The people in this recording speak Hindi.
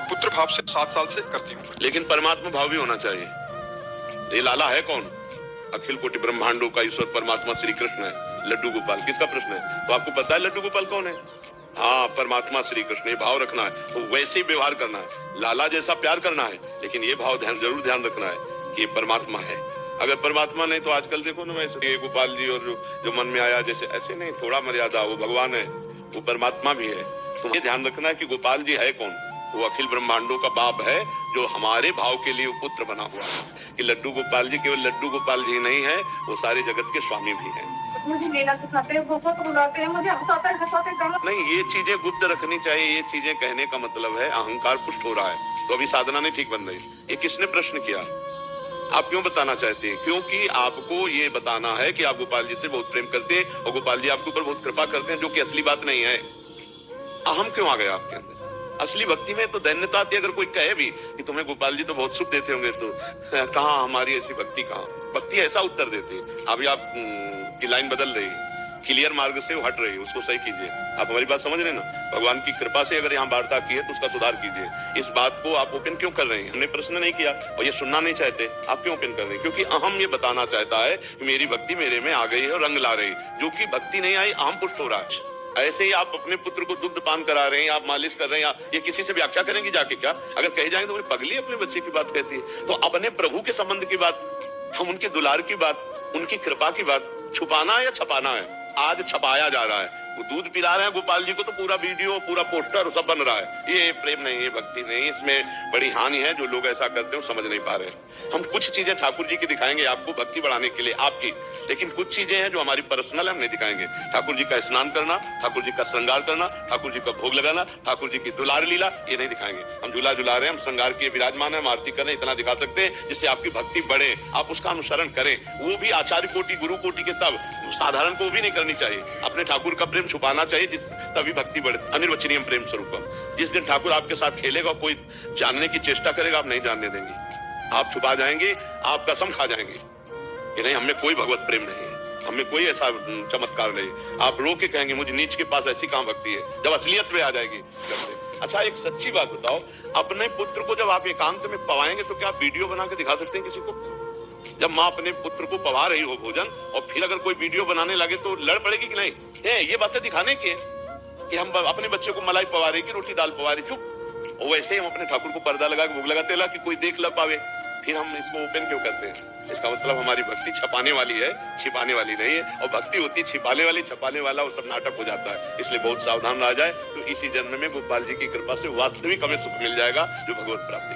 पुत्र भाव से 7 साल से करती हूँ। लेकिन परमात्मा भाव भी होना चाहिए। ये लाला है कौन? अखिल कोटि ब्रह्मांडों का ईश्वर परमात्मा श्री कृष्ण है। लड्डू गोपाल किसका प्रश्न है? तो आपको पता है लड्डू गोपाल कौन है? हाँ, परमात्मा श्री कृष्ण। ये भाव रखना है, तो वैसे ही व्यवहार करना है, लाला जैसा प्यार करना है, लेकिन ये भाव जरूर ध्यान रखना है कि ये परमात्मा है। अगर परमात्मा नहीं तो आजकल देखो ना, वैसे गोपाल जी और जो मन में आया जैसे, ऐसे नहीं, थोड़ा मर्यादा। वो भगवान है, वो परमात्मा भी है। तो ये ध्यान रखना है कि गोपाल जी है कौन? वो अखिल ब्रह्मांडों का बाप है, जो हमारे भाव के लिए पुत्र बना हुआ है। कि लड्डू गोपाल जी केवल लड्डू गोपाल जी नहीं है, वो सारे जगत के स्वामी भी हैं। मुझे मेला दिखाते हैं, बहुत रुलाते हैं, मुझे हंसाते हैं। नहीं, ये चीजें गुप्त रखनी चाहिए। ये चीजें कहने का मतलब है अहंकार पुष्ट हो रहा है, तो अभी साधना नहीं ठीक बन रही। ये किसने प्रश्न किया? आप क्यों बताना चाहते हैं? क्योंकि आपको ये बताना है कि आप गोपाल जी से बहुत प्रेम करते हैं और गोपाल जी आपके ऊपर बहुत कृपा करते हैं, जो कि असली बात नहीं है। अहम क्यों आ गया आपके अंदर? असली भक्ति में तो दैन्यता आती है। अगर कोई कहे भी कि तुम्हें गोपाल जी तो बहुत सुख देते होंगे, तो कहाँ हमारी ऐसी भक्ति? कहाँ भक्ति? ऐसा उत्तर देती है। अभी आप की लाइन बदल रही है, क्लियर मार्ग से हट रही है, उसको सही कीजिए। आप हमारी बात समझ रहे हैं ना? भगवान की कृपा से अगर यहाँ वार्ता की है तो उसका सुधार कीजिए। इस बात को आप ओपन क्यों कर रहे हैं? हमने प्रश्न नहीं किया और ये सुनना नहीं चाहते, आप क्यों ओपन कर रहे हैं? क्योंकि अहम ये बताना चाहता है कि मेरी भक्ति मेरे में आ गई है और रंग ला रही, जो कि भक्ति नहीं आई, अहम पुष्ट हो रहा है। ऐसे ही आप अपने पुत्र को दुग्ध पान करा रहे हैं, आप मालिश कर रहे हैं, ये किसी से व्याख्या करेंगे जाके? क्या अगर कहे जाएंगे तो पगली अपने बच्चे की बात कहती है। तो अपने प्रभु के संबंध की बात, हम उनके दुलार की बात, उनकी कृपा की बात छुपाना है या छपाना है? आज छपाया जा रहा है। वो दूध पिला रहे हैं गोपाल जी को, तो पूरा वीडियो, पूरा पोस्टर सब बन रहा है। ये प्रेम नहीं, ये भक्ति नहीं, इसमें बड़ी हानि है। जो लोग ऐसा करते हैं समझ नहीं पा रहे। हम कुछ चीजें ठाकुर जी की दिखाएंगे आपको भक्ति बढ़ाने के लिए आपकी, लेकिन कुछ चीजें हैं जो हमारी पर्सनल है, हम नहीं दिखाएंगे। ठाकुर जी का स्नान करना, ठाकुर जी का श्रृंगार करना, ठाकुर जी का भोग लगाना, ठाकुर जी की दुलार लीला, ये नहीं दिखाएंगे। हम झूला झुला रहे हैं, हम श्रृंगार के विराजमान है, हम आरती कर रहे हैं, इतना दिखा सकते हैं जिससे आपकी भक्ति बढ़े, आप उसका अनुसरण करें। वो भी आचार्य कोटि, गुरु कोटि के, तब साधारण को भी नहीं करनी चाहिए। अपने ठाकुर का प्रेम छुपाना चाहिए, तभी भक्ति बढ़े। अनिर्वचनीय प्रेम स्वरूप। जिस दिन ठाकुर आपके साथ खेलेगा, कोई जानने की चेष्टा करेगा, आप नहीं जानने देंगे, आप छुपा जाएंगे, आप कसम खा जाएंगे कि नहीं, हमें कोई भगवत प्रेम नहीं है, हमें कोई ऐसा चमत्कार नहीं। आप रो के कहेंगे मुझे नीच के पास ऐसी कहां भक्ति है, जब असलियत में आ जाएगी। अच्छा, एक सच्ची बात बताओ, अपने पुत्र को जब आप एकांत में पवाएंगे तो क्या आप वीडियो बना के दिखा सकते हैं किसी को? जब माँ अपने पुत्र को पवा रही हो भोजन, और फिर अगर कोई वीडियो बनाने लगे तो लड़ पड़ेगी कि नहीं? ये बातें दिखाने की है कि हम अपने बच्चे को मलाई पवा रही, कि रोटी दाल पवा रही, चुप। और वैसे ही हम अपने ठाकुर को पर्दा लगा के भोग लगाते ला कि कोई देख ल पावे, फिर हम इसको ओपन क्यों करते हैं? इसका मतलब हमारी भक्ति छपाने वाली है, छिपाने वाली नहीं है। और भक्ति होती छिपाने वाली, छपाने वाला, वो सब नाटक हो जाता है। इसलिए बहुत सावधान रहा जाए, तो इसी जन्म में गोपाल जी की कृपा से वास्तविक हमें सुख मिल जाएगा, जो भगवत प्राप्ति।